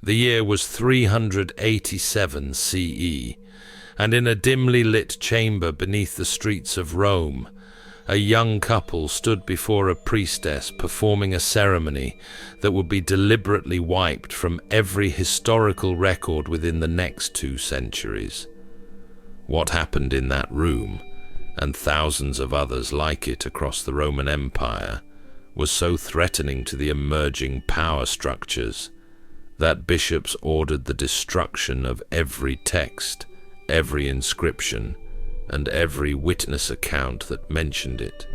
The year was 387 CE, and in a dimly lit chamber beneath the streets of Rome, a young couple stood before a priestess performing a ceremony that would be deliberately wiped from every historical record within the next 2 centuries. What happened in that room, and thousands of others like it across the Roman Empire, was so threatening to the emerging power structures that bishops ordered the destruction of every text, every inscription, and every witness account that mentioned it.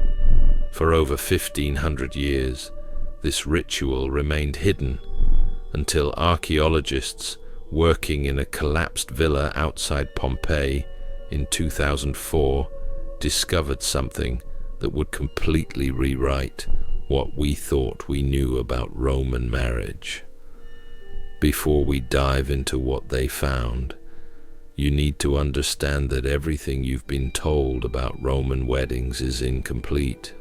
For over 1,500 years, this ritual remained hidden until archaeologists working in a collapsed villa outside Pompeii in 2004 discovered something that would completely rewrite what we thought we knew about Roman marriage. Before we dive into what they found, you need to understand that everything you've been told about Roman weddings is incomplete.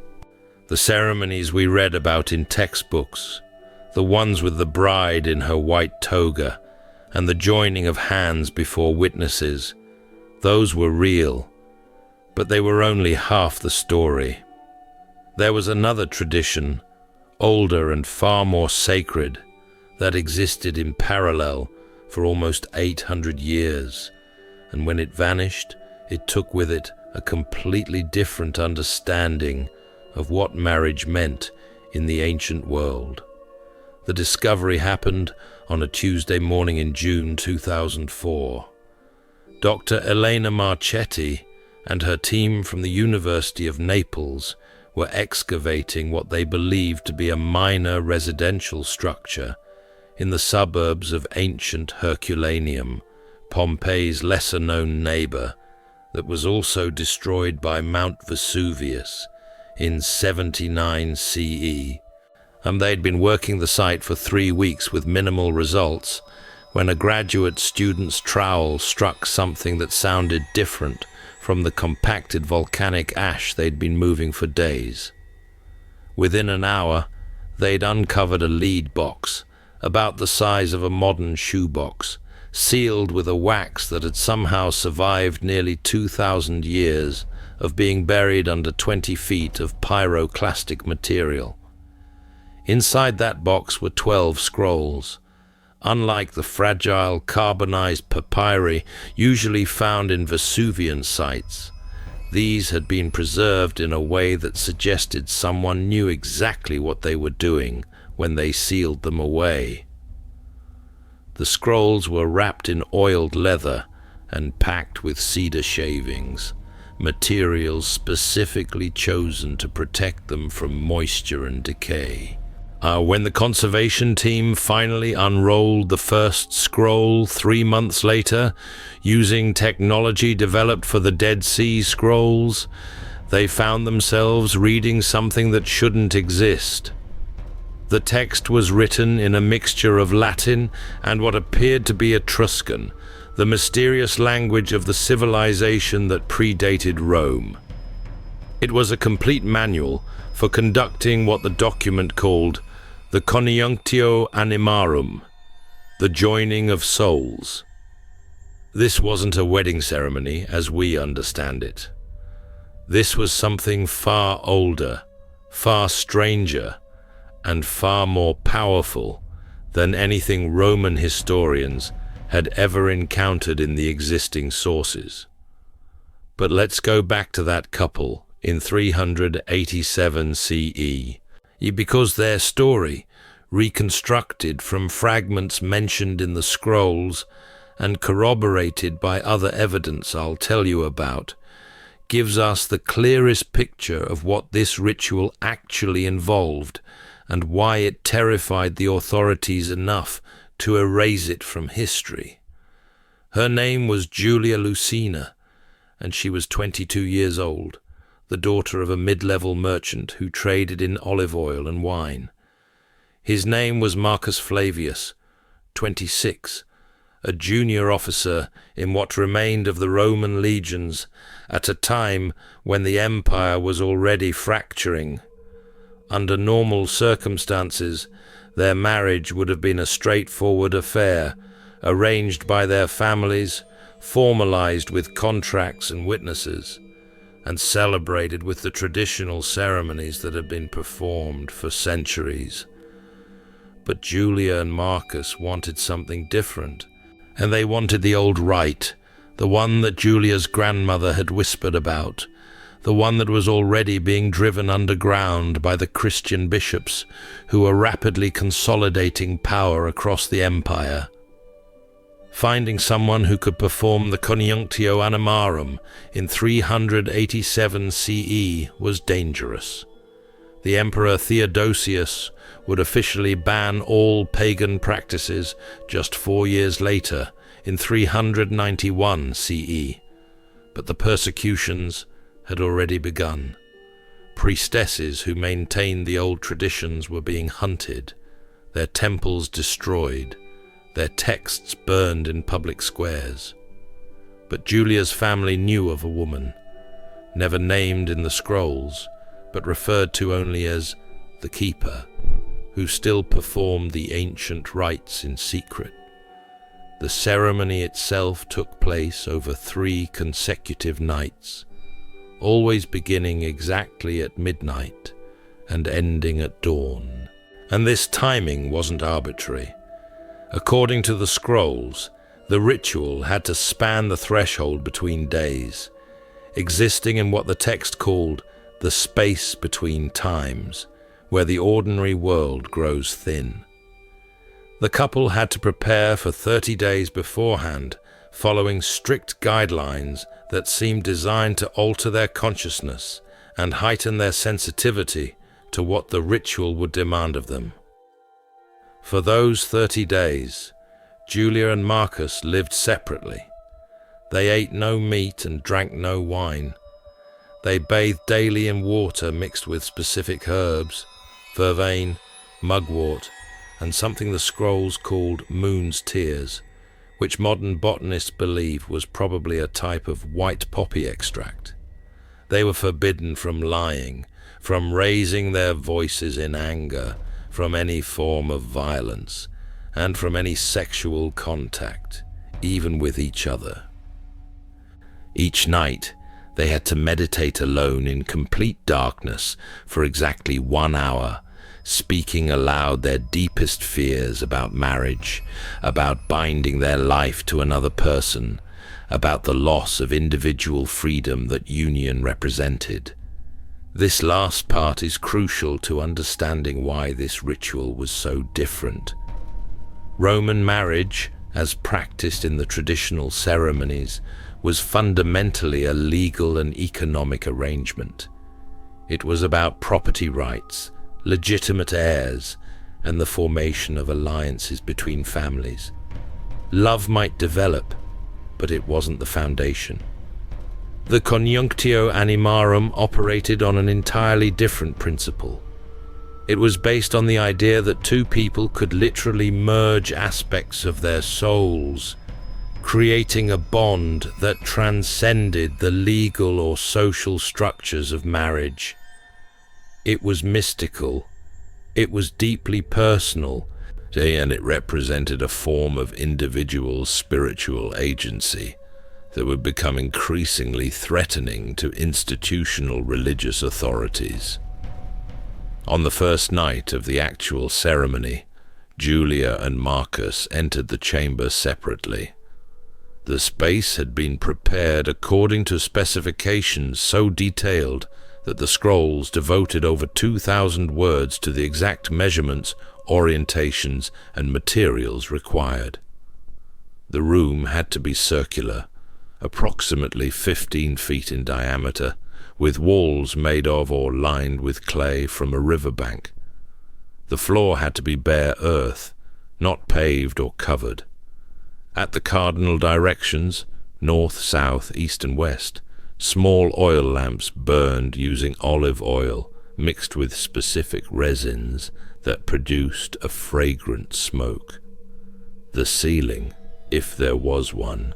The ceremonies we read about in textbooks, the ones with the bride in her white toga, and the joining of hands before witnesses, those were real, but they were only half the story. There was another tradition, older and far more sacred, that existed in parallel for almost 800 years. And when it vanished, it took with it a completely different understanding of what marriage meant in the ancient world. The discovery happened on a Tuesday morning in June 2004. Dr. Elena Marchetti and her team from the University of Naples were excavating what they believed to be a minor residential structure in the suburbs of ancient Herculaneum, Pompeii's lesser-known neighbor, that was also destroyed by Mount Vesuvius in 79 CE. And they'd been working the site for 3 weeks with minimal results when a graduate student's trowel struck something that sounded different from the compacted volcanic ash they'd been moving for days. Within an hour, they'd uncovered a lead box about the size of a modern shoebox, sealed with a wax that had somehow survived nearly 2,000 years of being buried under 20 feet of pyroclastic material. Inside that box were 12 scrolls. Unlike the fragile carbonized papyri usually found in Vesuvian sites, these had been preserved in a way that suggested someone knew exactly what they were doing when they sealed them away. The scrolls were wrapped in oiled leather and packed with cedar shavings, materials specifically chosen to protect them from moisture and decay. When the conservation team finally unrolled the first scroll 3 months later, using technology developed for the Dead Sea Scrolls, they found themselves reading something that shouldn't exist. The text was written in a mixture of Latin and what appeared to be Etruscan, the mysterious language of the civilization that predated Rome. It was a complete manual for conducting what the document called the coniunctio animarum, the joining of souls. This wasn't a wedding ceremony as we understand it. This was something far older, far stranger, and far more powerful than anything Roman historians had ever encountered in the existing sources. But let's go back to that couple in 387 CE, because their story, reconstructed from fragments mentioned in the scrolls and corroborated by other evidence I'll tell you about, gives us the clearest picture of what this ritual actually involved and why it terrified the authorities enough to erase it from history. Her name was Julia Lucina, and she was 22 years old, the daughter of a mid-level merchant who traded in olive oil and wine. His name was Marcus Flavius, 26, a junior officer in what remained of the Roman legions at a time when the empire was already fracturing. Under normal circumstances, Their marriage would have been a straightforward affair, arranged by their families, formalized with contracts and witnesses, and celebrated with the traditional ceremonies that had been performed for centuries. But Julia and Marcus wanted something different, and they wanted the old rite, the one that Julia's grandmother had whispered about, the one that was already being driven underground by the Christian bishops who were rapidly consolidating power across the empire. Finding someone who could perform the Conjunctio Animarum in 387 CE was dangerous. The Emperor Theodosius would officially ban all pagan practices just 4 years later, in 391 CE, but the persecutions had already begun. Priestesses who maintained the old traditions were being hunted, their temples destroyed, their texts burned in public squares. But Julia's family knew of a woman, never named in the scrolls, but referred to only as the Keeper, who still performed the ancient rites in secret. The ceremony itself took place over 3 consecutive nights, always beginning exactly at midnight and ending at dawn. And this timing wasn't arbitrary. According to the scrolls, the ritual had to span the threshold between days, existing in what the text called the space between times, where the ordinary world grows thin. The couple had to prepare for 30 days beforehand, following strict guidelines that seemed designed to alter their consciousness and heighten their sensitivity to what the ritual would demand of them. For those 30 days, Julia and Marcus lived separately. They ate no meat and drank no wine. They bathed daily in water mixed with specific herbs, vervain, mugwort, and something the scrolls called moon's tears, which modern botanists believe was probably a type of white poppy extract. They were forbidden from lying, from raising their voices in anger, from any form of violence, and from any sexual contact, even with each other. Each night, they had to meditate alone in complete darkness for exactly 1 hour, speaking aloud their deepest fears about marriage, about binding their life to another person, about the loss of individual freedom that union represented. This last part is crucial to understanding why this ritual was so different. Roman marriage, as practiced in the traditional ceremonies, was fundamentally a legal and economic arrangement. It was about property rights, legitimate heirs, and the formation of alliances between families. Love might develop, but it wasn't the foundation. The Conjunctio Animarum operated on an entirely different principle. It was based on the idea that 2 people could literally merge aspects of their souls, creating a bond that transcended the legal or social structures of marriage. It was mystical, it was deeply personal, and it represented a form of individual spiritual agency that would become increasingly threatening to institutional religious authorities. On the first night of the actual ceremony, Julia and Marcus entered the chamber separately. The space had been prepared according to specifications so detailed that the scrolls devoted over 2,000 words to the exact measurements, orientations, and materials required. The room had to be circular, approximately 15 feet in diameter, with walls made of or lined with clay from a riverbank. The floor had to be bare earth, not paved or covered. At the cardinal directions, north, south, east, and west, small oil lamps burned using olive oil mixed with specific resins that produced a fragrant smoke. The ceiling, if there was one,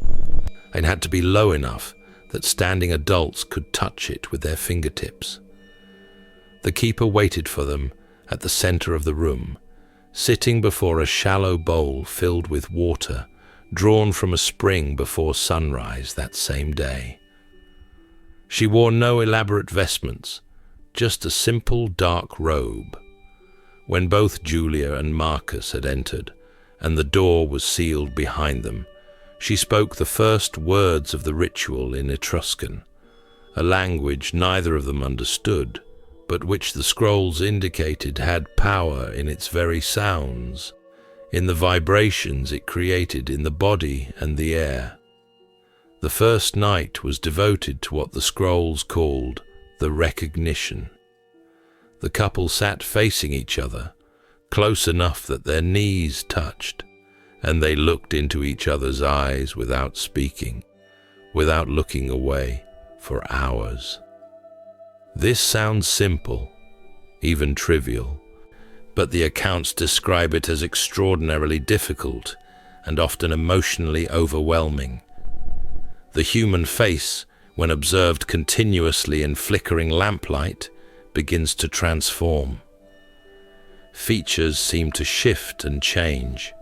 it had to be low enough that standing adults could touch it with their fingertips. The keeper waited for them at the center of the room, sitting before a shallow bowl filled with water, drawn from a spring before sunrise that same day. She wore no elaborate vestments, just a simple dark robe. When both Julia and Marcus had entered, and the door was sealed behind them, she spoke the first words of the ritual in Etruscan, a language neither of them understood, but which the scrolls indicated had power in its very sounds, in the vibrations it created in the body and the air. The first night was devoted to what the scrolls called the recognition. The couple sat facing each other, close enough that their knees touched, and they looked into each other's eyes without speaking, without looking away, for hours. This sounds simple, even trivial, but the accounts describe it as extraordinarily difficult and often emotionally overwhelming. The human face, when observed continuously in flickering lamplight, begins to transform. Features seem to shift and change.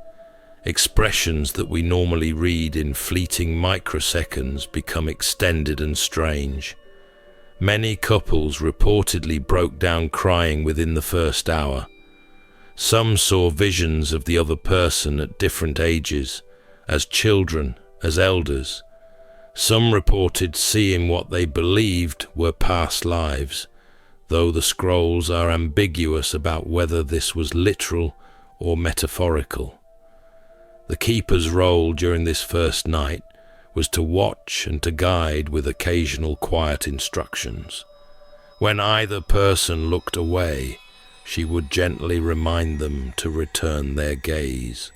Expressions that we normally read in fleeting microseconds become extended and strange. Many couples reportedly broke down crying within the first hour. Some saw visions of the other person at different ages, as children, as elders. Some reported seeing what they believed were past lives, though the scrolls are ambiguous about whether this was literal or metaphorical. The keeper's role during this first night was to watch and to guide with occasional quiet instructions. When either person looked away, she would gently remind them to return their gaze.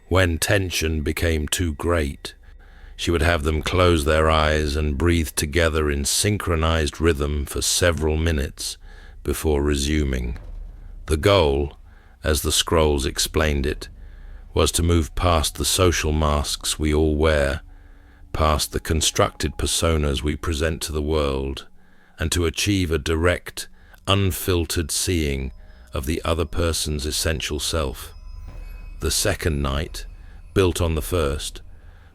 When tension became too great, she would have them close their eyes and breathe together in synchronized rhythm for several minutes before resuming. The goal, as the scrolls explained it, was to move past the social masks we all wear, past the constructed personas we present to the world, and to achieve a direct, unfiltered seeing of the other person's essential self. The second night, built on the first,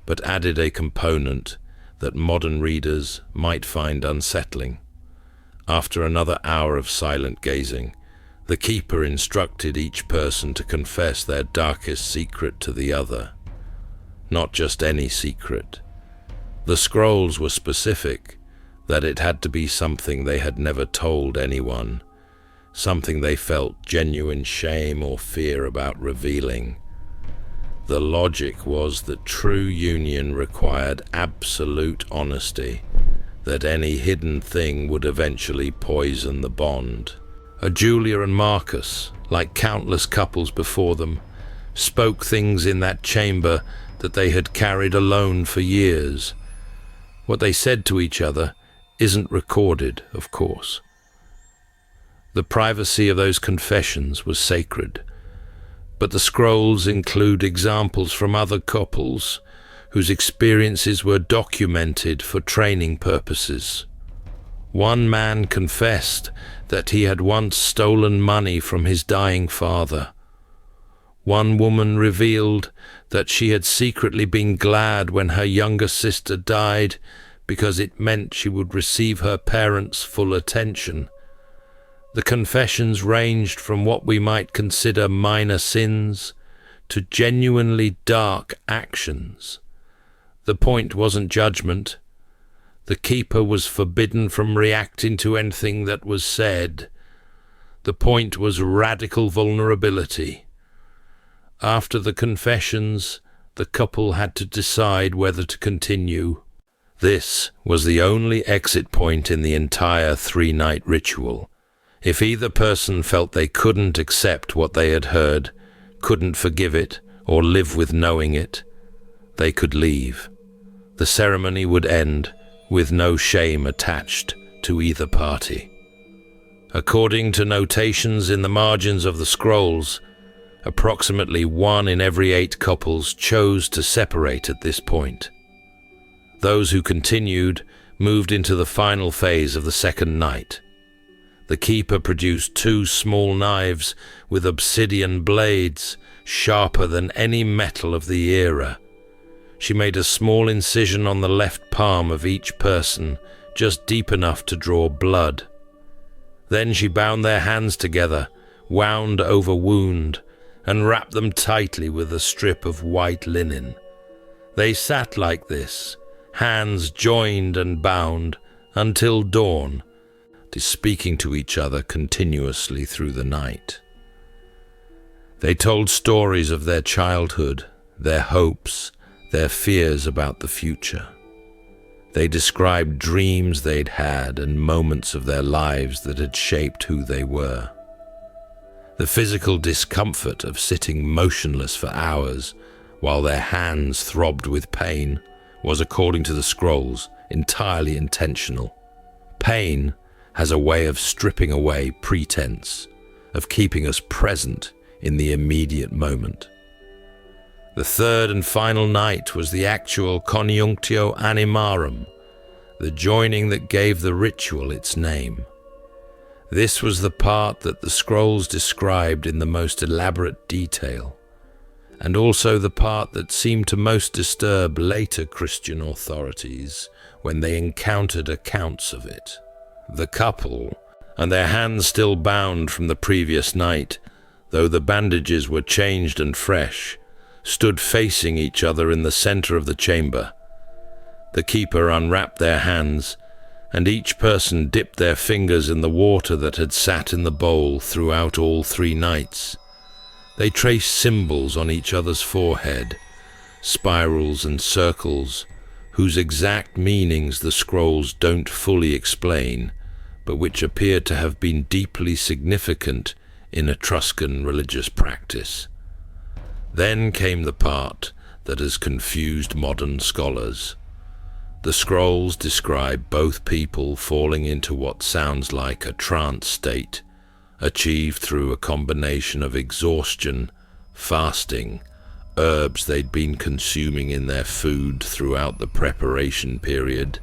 but added a component that modern readers might find unsettling. After another hour of silent gazing, the keeper instructed each person to confess their darkest secret to the other. Not just any secret. The scrolls were specific, that it had to be something they had never told anyone, something they felt genuine shame or fear about revealing. The logic was that true union required absolute honesty, that any hidden thing would eventually poison the bond. Julia and Marcus, like countless couples before them, spoke things in that chamber that they had carried alone for years. What they said to each other isn't recorded, of course. The privacy of those confessions was sacred, but the scrolls include examples from other couples whose experiences were documented for training purposes. One man confessed that he had once stolen money from his dying father. One woman revealed that she had secretly been glad when her younger sister died because it meant she would receive her parents' full attention. The confessions ranged from what we might consider minor sins to genuinely dark actions. The point wasn't judgment. The keeper was forbidden from reacting to anything that was said. The point was radical vulnerability. After the confessions, the couple had to decide whether to continue. This was the only exit point in the entire three-night ritual. If either person felt they couldn't accept what they had heard, couldn't forgive it, or live with knowing it, they could leave. The ceremony would end with no shame attached to either party. According to notations in the margins of the scrolls, approximately 1 in every 8 couples chose to separate at this point. Those who continued moved into the final phase of the second night. The The keeper produced 2 small knives with obsidian blades, sharper than any metal of the era. She made a small incision on the left palm of each person, just deep enough to draw blood. Then she bound their hands together, wound over wound, and wrapped them tightly with a strip of white linen. They sat like this, hands joined and bound, until dawn, speaking to each other continuously through the night. They told stories of their childhood, their hopes, their fears about the future. They described dreams they'd had and moments of their lives that had shaped who they were. The physical discomfort of sitting motionless for hours while their hands throbbed with pain was, according to the scrolls, entirely intentional. Pain has a way of stripping away pretense, of keeping us present in the immediate moment. The third and final night was the actual conjunctio animarum, the joining that gave the ritual its name. This was the part that the scrolls described in the most elaborate detail, and also the part that seemed to most disturb later Christian authorities when they encountered accounts of it. The couple, and their hands still bound from the previous night, though the bandages were changed and fresh, stood facing each other in the center of the chamber. The keeper unwrapped their hands, and each person dipped their fingers in the water that had sat in the bowl throughout all 3 nights. They traced symbols on each other's forehead, spirals and circles, whose exact meanings the scrolls don't fully explain, but which appear to have been deeply significant in Etruscan religious practice. Then came the part that has confused modern scholars. The scrolls describe both people falling into what sounds like a trance state, achieved through a combination of exhaustion, fasting, herbs they'd been consuming in their food throughout the preparation period,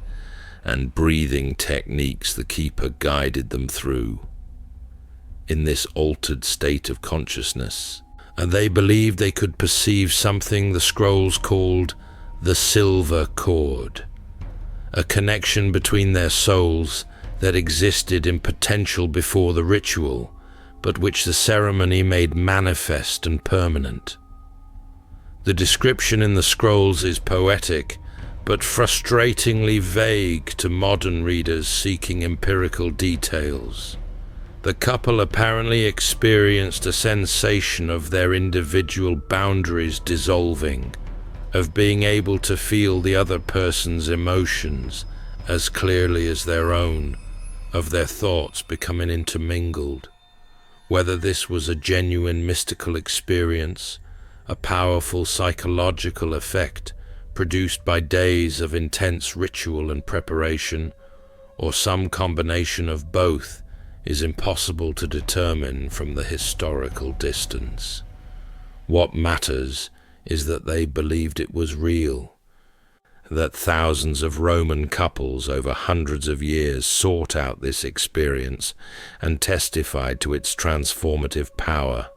and breathing techniques the keeper guided them through. In this altered state of consciousness, and they believed they could perceive something the scrolls called the silver cord, a connection between their souls that existed in potential before the ritual, but which the ceremony made manifest and permanent. The description in the scrolls is poetic, but frustratingly vague to modern readers seeking empirical details. The couple apparently experienced a sensation of their individual boundaries dissolving, of being able to feel the other person's emotions as clearly as their own, of their thoughts becoming intermingled. Whether this was a genuine mystical experience, a powerful psychological effect produced by days of intense ritual and preparation, or some combination of both, is impossible to determine from the historical distance. What matters is that they believed it was real, that thousands of Roman couples over hundreds of years sought out this experience and testified to its transformative power.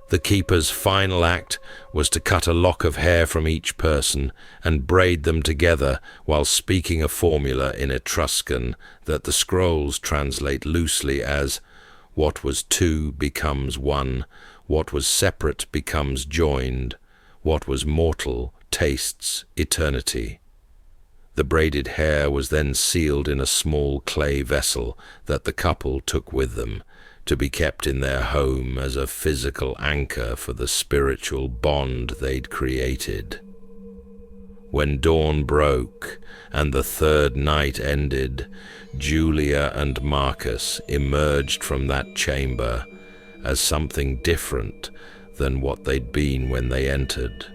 The keeper's final act was to cut a lock of hair from each person and braid them together while speaking a formula in Etruscan that the scrolls translate loosely as "what was 2 becomes 1, what was separate becomes joined, what was mortal tastes eternity." The braided hair was then sealed in a small clay vessel that the couple took with them, to be kept in their home as a physical anchor for the spiritual bond they'd created. When dawn broke and the 3rd night ended, Julia and Marcus emerged from that chamber as something different than what they'd been when they entered.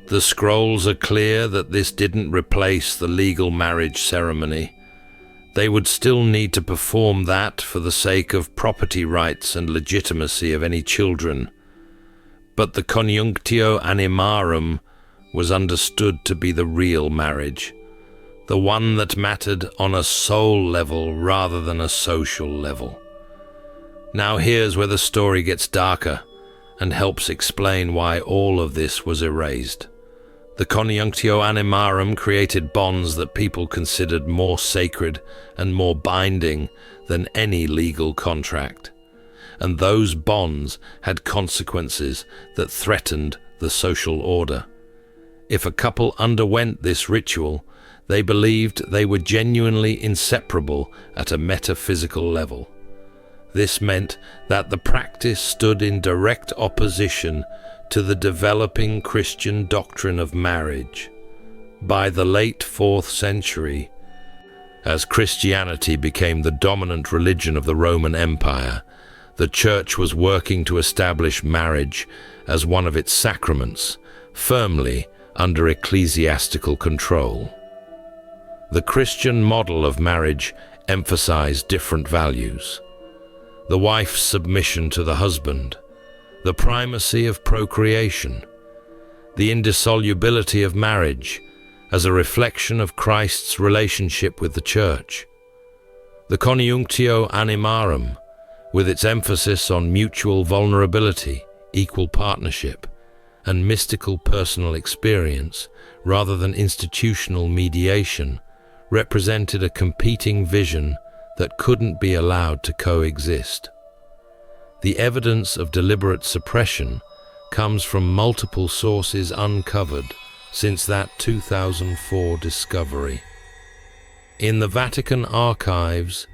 The scrolls are clear that this didn't replace the legal marriage ceremony. They would still need to perform that for the sake of property rights and legitimacy of any children. But the conjunctio animarum was understood to be the real marriage, the one that mattered on a soul level rather than a social level. Now here's where the story gets darker and helps explain why all of this was erased. The Conjunctio Animarum created bonds that people considered more sacred and more binding than any legal contract. And those bonds had consequences that threatened the social order. If a couple underwent this ritual, they believed they were genuinely inseparable at a metaphysical level. This meant that the practice stood in direct opposition to the developing Christian doctrine of marriage. By the late 4th century, as Christianity became the dominant religion of the Roman Empire, the Church was working to establish marriage as one of its sacraments, firmly under ecclesiastical control. The Christian model of marriage emphasized different values: the wife's submission to the husband, the primacy of procreation, the indissolubility of marriage as a reflection of Christ's relationship with the Church. The Conjunctio Animarum, with its emphasis on mutual vulnerability, equal partnership, and mystical personal experience rather than institutional mediation, represented a competing vision that couldn't be allowed to coexist. The evidence of deliberate suppression comes from multiple sources uncovered since that 2004 discovery. In the Vatican archives,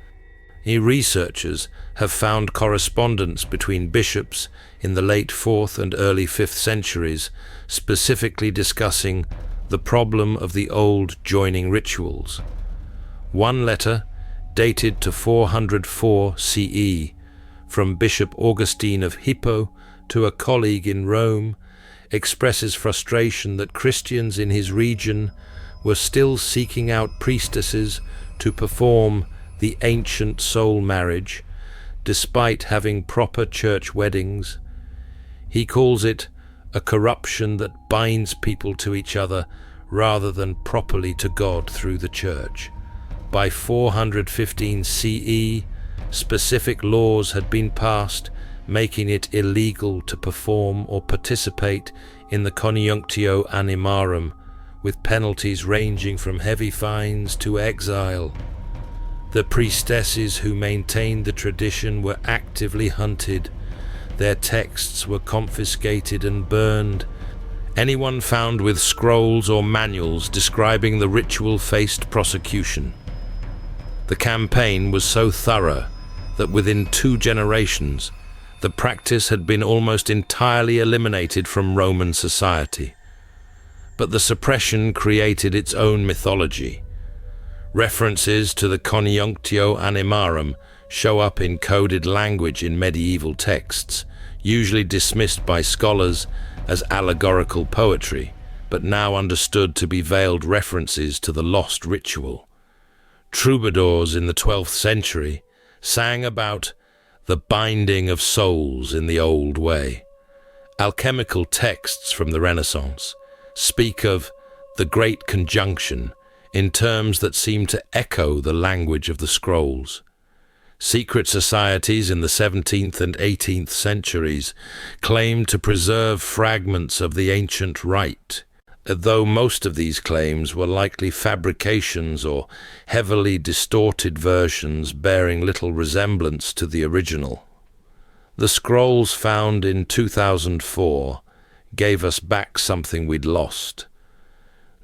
researchers have found correspondence between bishops in the late 4th and early 5th centuries, specifically discussing the problem of the old joining rituals. One letter, dated to 404 CE, from Bishop Augustine of Hippo to a colleague in Rome, expresses frustration that Christians in his region were still seeking out priestesses to perform the ancient soul marriage, despite having proper church weddings. He calls it a corruption that binds people to each other rather than properly to God through the Church. By 415 CE, specific laws had been passed, making it illegal to perform or participate in the Conjunctio Animarum, with penalties ranging from heavy fines to exile. The priestesses who maintained the tradition were actively hunted. Their texts were confiscated and burned. Anyone found with scrolls or manuals describing the ritual faced prosecution. The campaign was so thorough that within 2 generations, the practice had been almost entirely eliminated from Roman society. But the suppression created its own mythology. References to the Conjunctio Animarum show up in coded language in medieval texts, usually dismissed by scholars as allegorical poetry, but now understood to be veiled references to the lost ritual. Troubadours in the 12th century sang about the binding of souls in the old way. Alchemical texts from the Renaissance speak of the great conjunction in terms that seem to echo the language of the scrolls. Secret societies in the 17th and 18th centuries claimed to preserve fragments of the ancient rite, though most of these claims were likely fabrications or heavily distorted versions bearing little resemblance to the original. The scrolls found in 2004 gave us back something we'd lost.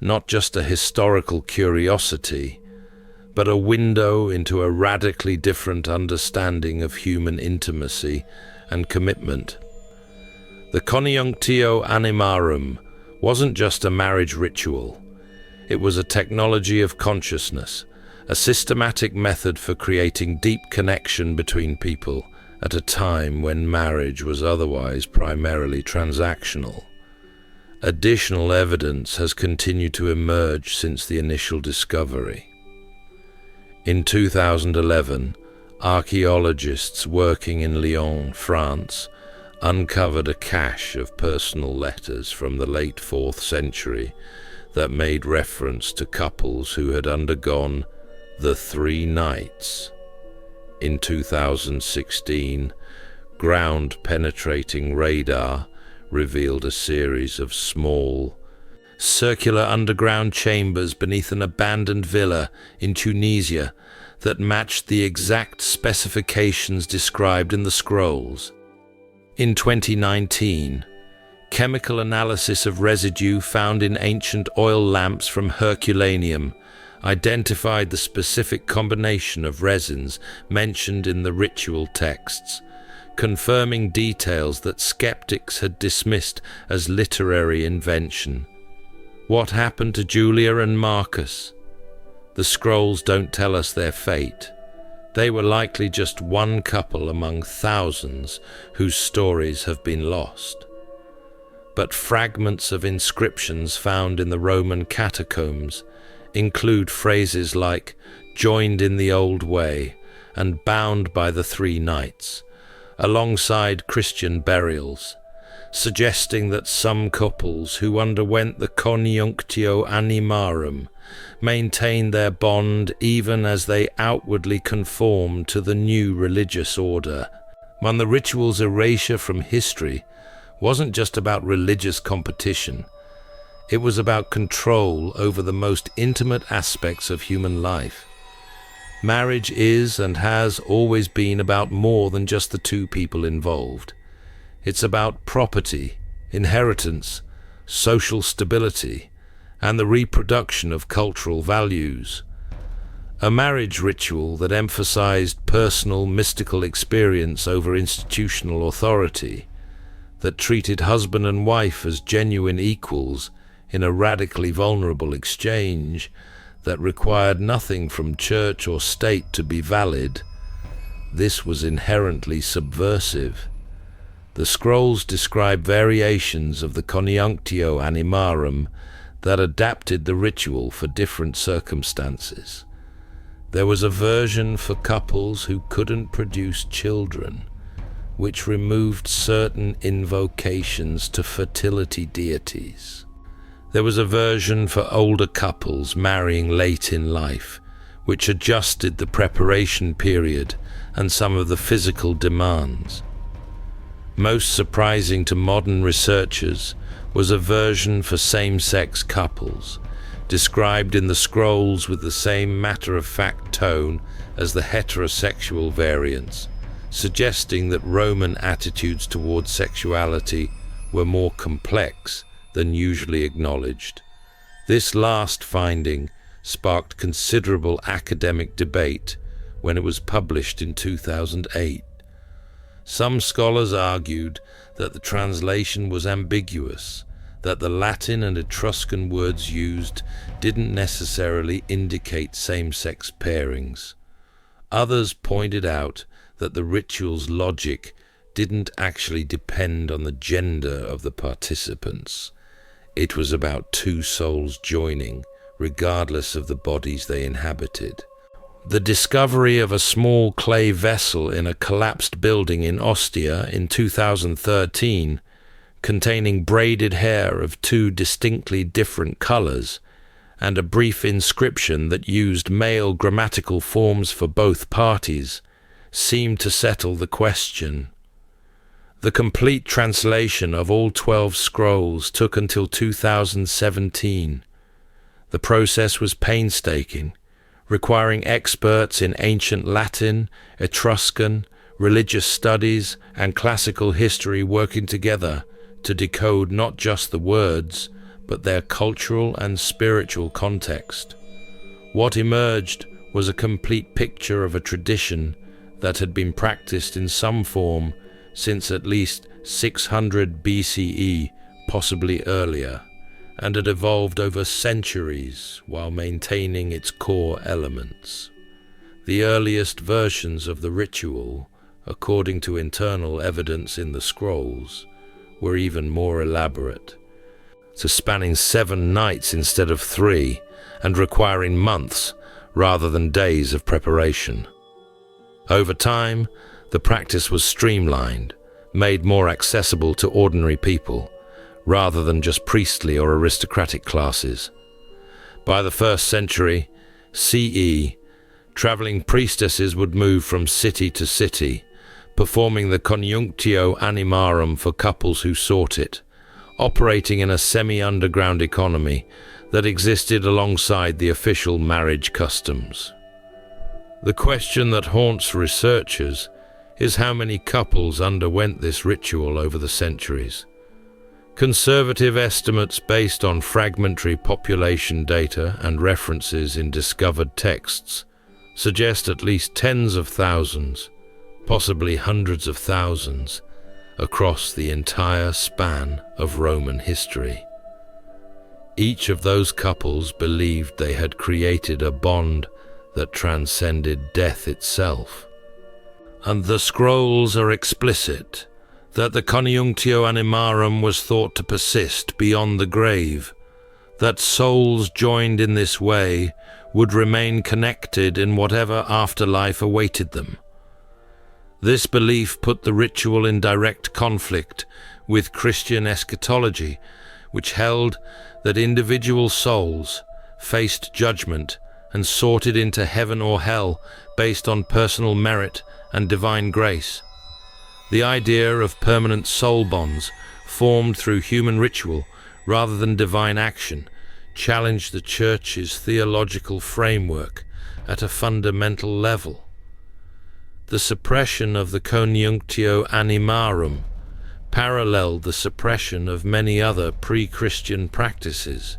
Not just a historical curiosity, but a window into a radically different understanding of human intimacy and commitment. The Conjunctio Animarum wasn't just a marriage ritual. It was a technology of consciousness, a systematic method for creating deep connection between people at a time when marriage was otherwise primarily transactional. Additional evidence has continued to emerge since the initial discovery. In 2011, archaeologists working in Lyon, France, uncovered a cache of personal letters from the late 4th century that made reference to couples who had undergone the 3 nights. In 2016, ground-penetrating radar revealed a series of small, circular underground chambers beneath an abandoned villa in Tunisia that matched the exact specifications described in the scrolls. In 2019, chemical analysis of residue found in ancient oil lamps from Herculaneum identified the specific combination of resins mentioned in the ritual texts, confirming details that skeptics had dismissed as literary invention. What happened to Julia and Marcus? The scrolls don't tell us their fate. They were likely just one couple among thousands whose stories have been lost. But fragments of inscriptions found in the Roman catacombs include phrases like "joined in the old way" and "bound by the 3 nights," alongside Christian burials, suggesting that some couples who underwent the conjunctio animarum maintained their bond even as they outwardly conformed to the new religious order. The ritual's erasure from history wasn't just about religious competition. It was about control over the most intimate aspects of human life. Marriage is and has always been about more than just the 2 people involved. It's about property, inheritance, social stability, and the reproduction of cultural values. A marriage ritual that emphasized personal, mystical experience over institutional authority, that treated husband and wife as genuine equals in a radically vulnerable exchange, that required nothing from church or state to be valid. This was inherently subversive. The scrolls describe variations of the conjunctio animarum that adapted the ritual for different circumstances. There was a version for couples who couldn't produce children, which removed certain invocations to fertility deities. There was a version for older couples marrying late in life, which adjusted the preparation period and some of the physical demands. Most surprising to modern researchers was a version for same-sex couples, described in the scrolls with the same matter-of-fact tone as the heterosexual variants, suggesting that Roman attitudes towards sexuality were more complex than usually acknowledged. This last finding sparked considerable academic debate when it was published in 2008. Some scholars argued that the translation was ambiguous, that the Latin and Etruscan words used didn't necessarily indicate same-sex pairings. Others pointed out that the ritual's logic didn't actually depend on the gender of the participants. It was about 2 souls joining, regardless of the bodies they inhabited. The discovery of a small clay vessel in a collapsed building in Ostia in 2013, containing braided hair of 2 distinctly different colors, and a brief inscription that used male grammatical forms for both parties, seemed to settle the question. The complete translation of all 12 scrolls took until 2017. The process was painstaking, requiring experts in ancient Latin, Etruscan, religious studies, and classical history working together to decode not just the words, but their cultural and spiritual context. What emerged was a complete picture of a tradition that had been practiced in some form since at least 600 BCE, possibly earlier, and had evolved over centuries while maintaining its core elements. The earliest versions of the ritual, according to internal evidence in the scrolls, were even more elaborate, spanning 7 nights instead of 3, and requiring months rather than days of preparation. Over time, the practice was streamlined, made more accessible to ordinary people, rather than just priestly or aristocratic classes. By the 1st century CE, traveling priestesses would move from city to city, performing the conjunctio animarum for couples who sought it, operating in a semi-underground economy that existed alongside the official marriage customs. The question that haunts researchers is how many couples underwent this ritual over the centuries. Conservative estimates based on fragmentary population data and references in discovered texts suggest at least tens of thousands, possibly hundreds of thousands, across the entire span of Roman history. Each of those couples believed they had created a bond that transcended death itself. And the scrolls are explicit that the conjunctio animarum was thought to persist beyond the grave, that souls joined in this way would remain connected in whatever afterlife awaited them. This belief put the ritual in direct conflict with Christian eschatology, which held that individual souls faced judgment and sorted into heaven or hell based on personal merit and divine grace. The idea of permanent soul bonds formed through human ritual rather than divine action challenged the Church's theological framework at a fundamental level. The suppression of the conjunctio animarum paralleled the suppression of many other pre-Christian practices,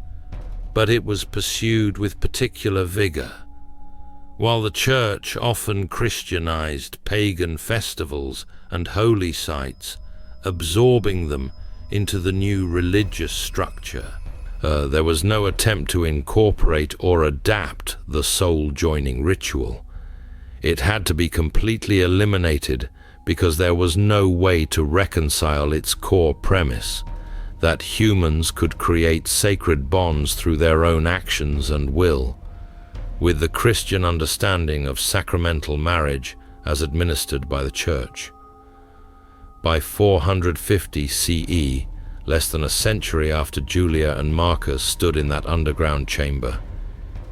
but it was pursued with particular vigor. While the Church often Christianized pagan festivals and holy sites, absorbing them into the new religious structure, there was no attempt to incorporate or adapt the soul-joining ritual. It had to be completely eliminated because there was no way to reconcile its core premise, that humans could create sacred bonds through their own actions and will, with the Christian understanding of sacramental marriage as administered by the Church. By 450 CE, less than a century after Julia and Marcus stood in that underground chamber,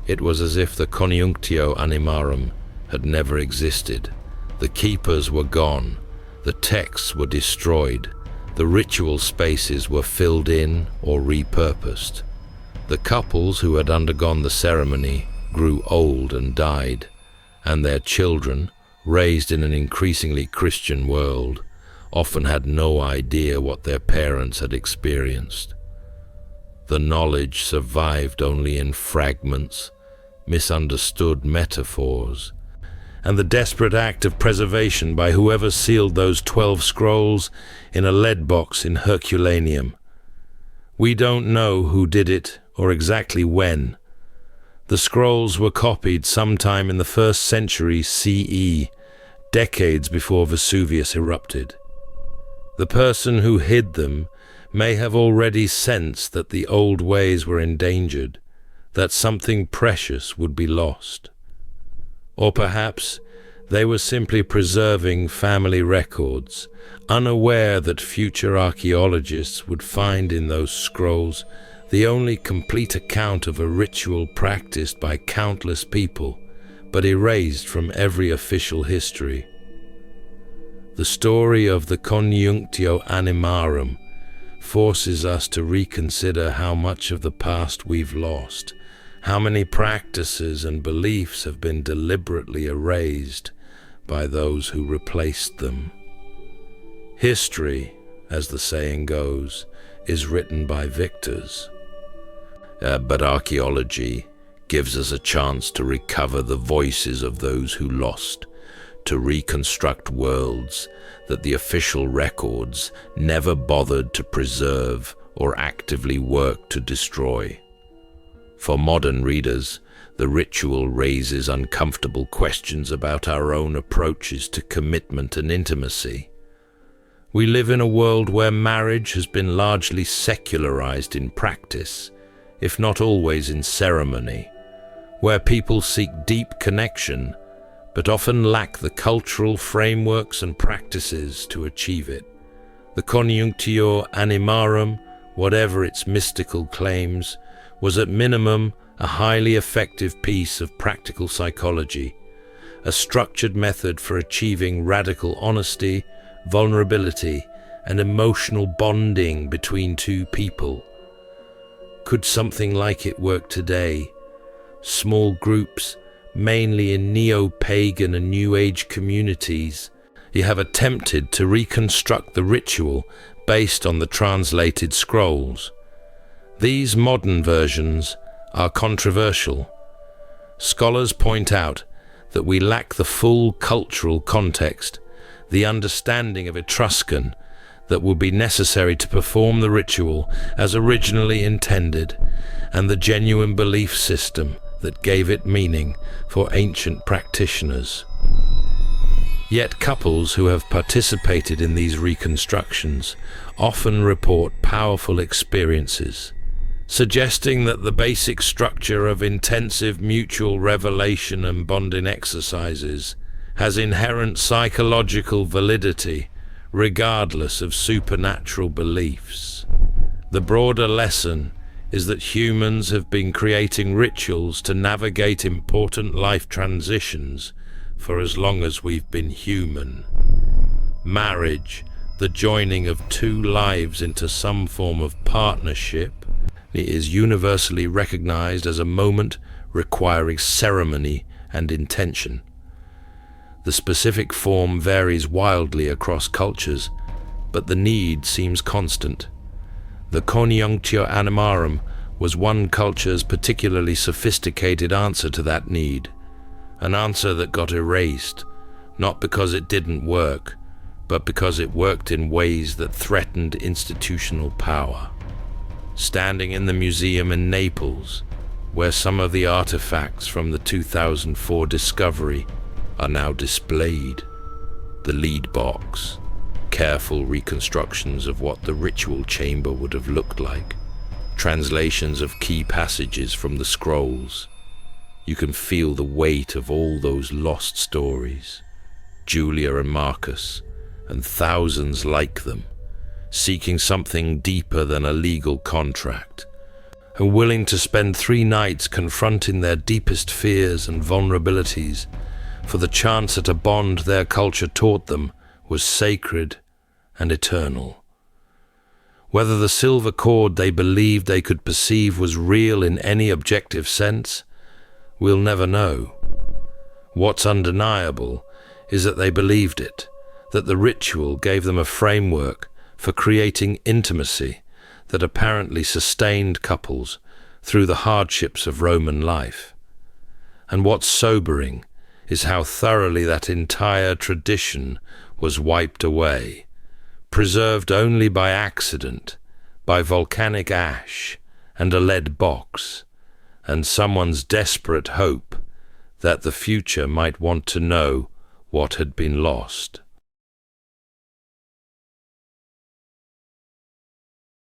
it was as if the conjunctio animarum had never existed. The keepers were gone, the texts were destroyed, the ritual spaces were filled in or repurposed. The couples who had undergone the ceremony grew old and died, and their children, raised in an increasingly Christian world, often had no idea what their parents had experienced. The knowledge survived only in fragments, misunderstood metaphors, and the desperate act of preservation by whoever sealed those 12 scrolls in a lead box in Herculaneum. We don't know who did it or exactly when. The scrolls were copied sometime in the 1st century CE, decades before Vesuvius erupted. The person who hid them may have already sensed that the old ways were endangered, that something precious would be lost. Or perhaps they were simply preserving family records, unaware that future archaeologists would find in those scrolls the only complete account of a ritual practiced by countless people, but erased from every official history. The story of the conjunctio animarum forces us to reconsider how much of the past we've lost, how many practices and beliefs have been deliberately erased by those who replaced them. History, as the saying goes, is written by victors. But archaeology gives us a chance to recover the voices of those who lost, to reconstruct worlds that the official records never bothered to preserve or actively work to destroy. For modern readers, the ritual raises uncomfortable questions about our own approaches to commitment and intimacy. We live in a world where marriage has been largely secularized in practice, if not always in ceremony, where people seek deep connection, but often lack the cultural frameworks and practices to achieve it. The conjunctio animarum whatever its mystical claims, was at minimum a highly effective piece of practical psychology, a structured method for achieving radical honesty, vulnerability, and emotional bonding between two people. Could something like it work today? Small groups, mainly in neo-pagan and New Age communities, have attempted to reconstruct the ritual based on the translated scrolls. These modern versions are controversial. Scholars point out that we lack the full cultural context, the understanding of Etruscan that would be necessary to perform the ritual as originally intended, and the genuine belief system that gave it meaning for ancient practitioners. Yet couples who have participated in these reconstructions often report powerful experiences, suggesting that the basic structure of intensive mutual revelation and bonding exercises has inherent psychological validity regardless of supernatural beliefs. The broader lesson is that humans have been creating rituals to navigate important life transitions for as long as we've been human. Marriage, the joining of two lives into some form of partnership, is universally recognized as a moment requiring ceremony and intention. The specific form varies wildly across cultures, but the need seems constant. The coniunctio animarum was one culture's particularly sophisticated answer to that need, an answer that got erased, not because it didn't work, but because it worked in ways that threatened institutional power. Standing in the museum in Naples, where some of the artifacts from the 2004 discovery are now displayed, the lead box, careful reconstructions of what the ritual chamber would have looked like, translations of key passages from the scrolls. You can feel the weight of all those lost stories, Julia and Marcus, and thousands like them, seeking something deeper than a legal contract, and willing to spend 3 nights confronting their deepest fears and vulnerabilities for the chance that a bond their culture taught them was sacred and eternal. Whether the silver cord they believed they could perceive was real in any objective sense, we'll never know. What's undeniable is that they believed it, that the ritual gave them a framework for creating intimacy that apparently sustained couples through the hardships of Roman life. And what's sobering is how thoroughly that entire tradition was wiped away, preserved only by accident, by volcanic ash and a lead box, and someone's desperate hope that the future might want to know what had been lost.